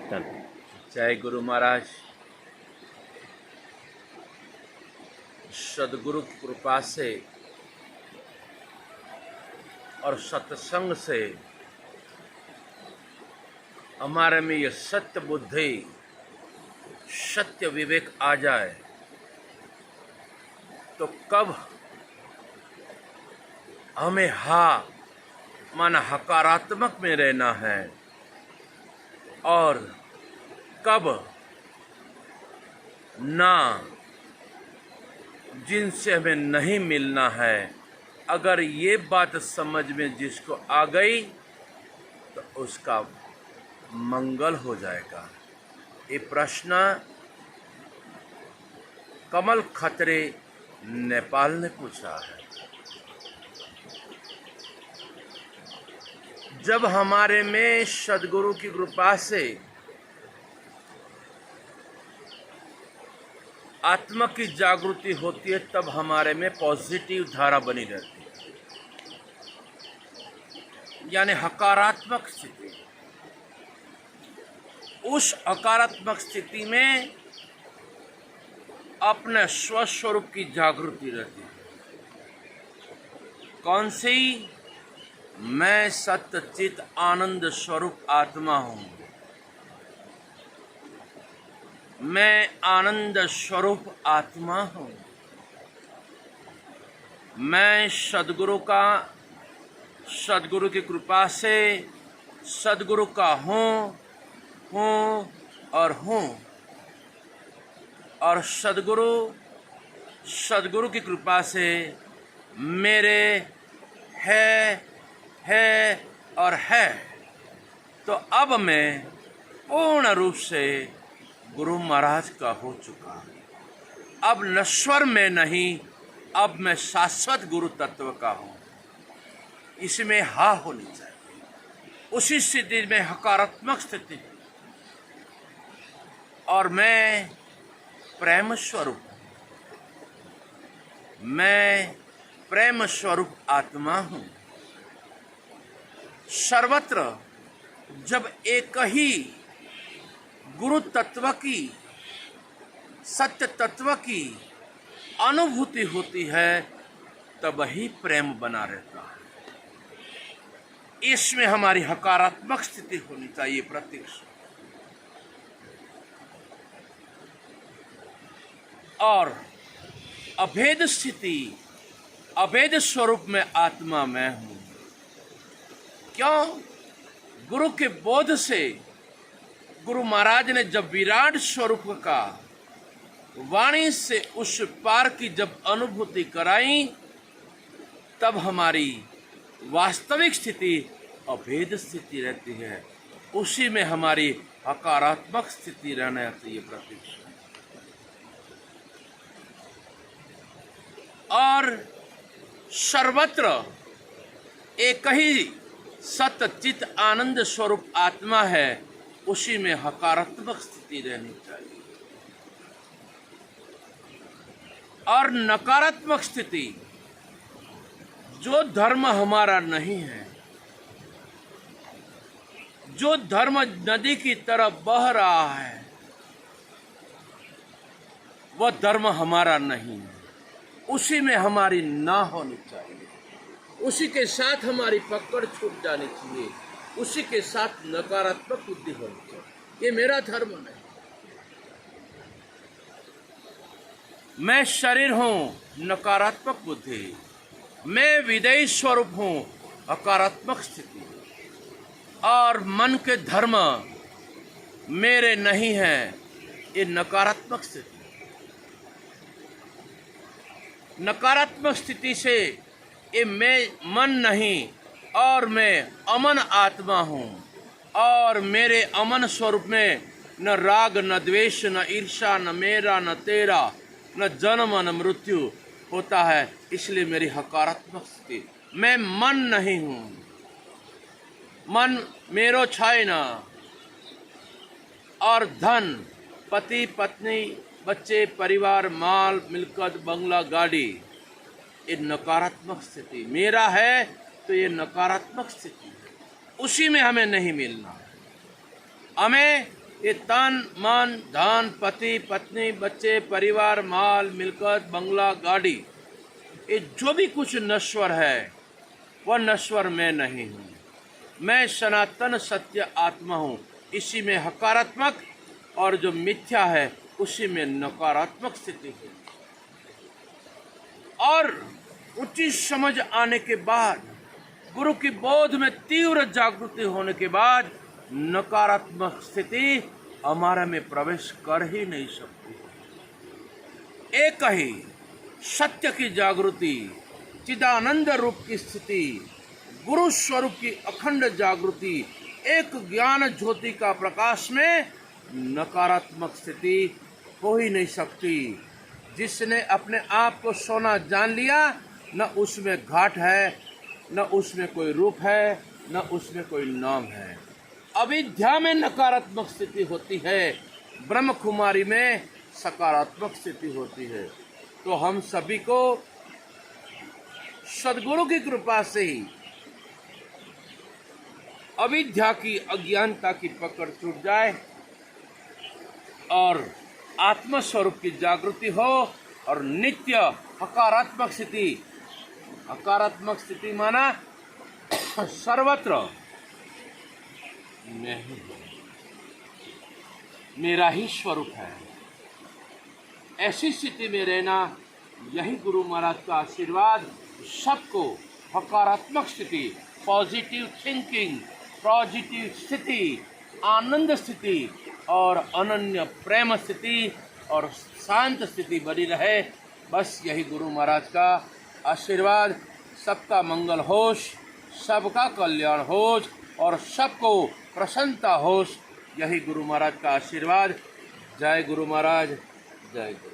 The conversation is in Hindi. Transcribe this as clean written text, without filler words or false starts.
धन जय गुरु महाराज। सदगुरु की कृपा से और सत्संग से हमारे में ये सत्य बुद्धि, सत्य विवेक आ जाए तो कब हमें माना हकारात्मक में रहना है और कब ना जिनसे हमें नहीं मिलना है। अगर ये बात समझ में जिसको आ गई तो उसका मंगल हो जाएगा। ये प्रश्न कमल खत्रे नेपाल ने पूछा है। जब हमारे में सदगुरु की कृपा से आत्मा की जागृति होती है तब हमारे में पॉजिटिव धारा बनी रहती है, यानी हकारात्मक स्थिति। उस हकारात्मक स्थिति में अपने स्वस्वरूप की जागृति रहती है। कौन सी? मैं सत्य चित आनंद स्वरूप आत्मा हूँ, मैं आनंद स्वरूप आत्मा हूँ, मैं सदगुरु की कृपा से सदगुरु का हूँ और हूँ, और सदगुरु की कृपा से मेरे है और है। तो अब मैं पूर्ण रूप से गुरु महाराज का हो चुका। अब नश्वर में नहीं, अब मैं शाश्वत गुरु तत्व का हूँ। इसमें होनी चाहिए। उसी स्थिति में हकारात्मक स्थिति, और मैं प्रेम स्वरूप, मैं प्रेम स्वरूप आत्मा हूँ। सर्वत्र जब एक ही गुरु तत्व की, सत्य तत्व की अनुभूति होती है तब ही प्रेम बना रहता है। इसमें हमारी हकारात्मक स्थिति होनी चाहिए प्रत्यक्ष। और अभेद स्थिति, अभेद स्वरूप में आत्मा मैं हूं। क्यों? गुरु के बोध से गुरु महाराज ने जब विराट स्वरूप का वाणी से उस पार की जब अनुभूति कराई तब हमारी वास्तविक स्थिति अभेद स्थिति रहती है। उसी में हमारी हकारात्मक स्थिति रहना चाहिए प्रत्यक्ष। और सर्वत्र एक ही सत्य चित आनंद स्वरूप आत्मा है, उसी में हकारात्मक स्थिति रहनी चाहिए। और नकारात्मक स्थिति, जो धर्म हमारा नहीं है, जो धर्म नदी की तरह बह रहा है, वह धर्म हमारा नहीं है, उसी में हमारी ना होनी चाहिए। उसी के साथ हमारी पकड़ छूट जानी चाहिए, उसी के साथ नकारात्मक बुद्धि होनी चाहिए। ये मेरा धर्म नहीं। मैं शरीर हूं, नकारात्मक बुद्धि। मैं विदेही स्वरूप हूं, हकारात्मक स्थिति। और मन के धर्म मेरे नहीं हैं, ये नकारात्मक स्थिति। नकारात्मक स्थिति से ये मैं मन नहीं, और मैं अमन आत्मा हूँ। और मेरे अमन स्वरूप में न राग, न द्वेष, न ईर्षा, न मेरा, न तेरा, न जन्म, न मृत्यु होता है। इसलिए मेरी हकारात्मक स्थिति। मैं मन नहीं हूँ, मन मेरो छैन। और धन, पति पत्नी, बच्चे, परिवार, माल, मिल्कत, बंगला, गाड़ी, ये नकारात्मक स्थिति। मेरा है तो ये नकारात्मक स्थिति, उसी में हमें नहीं मिलना। हमें ये तन मन धन पति पत्नी बच्चे परिवार माल मिलकत बंगला गाड़ी, ये जो भी कुछ नश्वर है वह नश्वर मैं नहीं हूँ। मैं सनातन सत्य आत्मा हूँ। इसी में हकारात्मक और जो मिथ्या है उसी में नकारात्मक स्थिति है। और उचित समझ आने के बाद, गुरु की बोध में तीव्र जागृति होने के बाद नकारात्मक स्थिति हमारे में प्रवेश कर ही नहीं सकती। एक ही सत्य की जागृति, चिदानंद रूप की स्थिति, गुरु स्वरूप की अखंड जागृति, एक ज्ञान ज्योति का प्रकाश में नकारात्मक स्थिति हो ही नहीं सकती। जिसने अपने आप को सोना जान लिया, न उसमें घाट है, न उसमें कोई रूप है, न उसमें कोई नाम है। अविद्या में नकारात्मक स्थिति होती है, ब्रह्म कुमारी में सकारात्मक स्थिति होती है। तो हम सभी को सद्गुरु की कृपा से ही अविद्या की अज्ञानता की पकड़ छूट जाए और आत्म स्वरूप की जागृति हो और नित्य हकारात्मक स्थिति, हकारात्मक स्थिति माना सर्वत्र मैं ही हूं, मेरा ही स्वरूप है। ऐसी स्थिति में रहना, यही गुरु महाराज का आशीर्वाद सबको हकारात्मक स्थिति, पॉजिटिव थिंकिंग, पॉजिटिव स्थिति, आनंद स्थिति और अनन्य प्रेम स्थिति और शांत स्थिति बनी रहे। बस यही गुरु महाराज का आशीर्वाद। सबका मंगल होश, सबका कल्याण होश और सबको प्रसन्नता होश, यही गुरु महाराज का आशीर्वाद। जय गुरु महाराज, जय गुरु।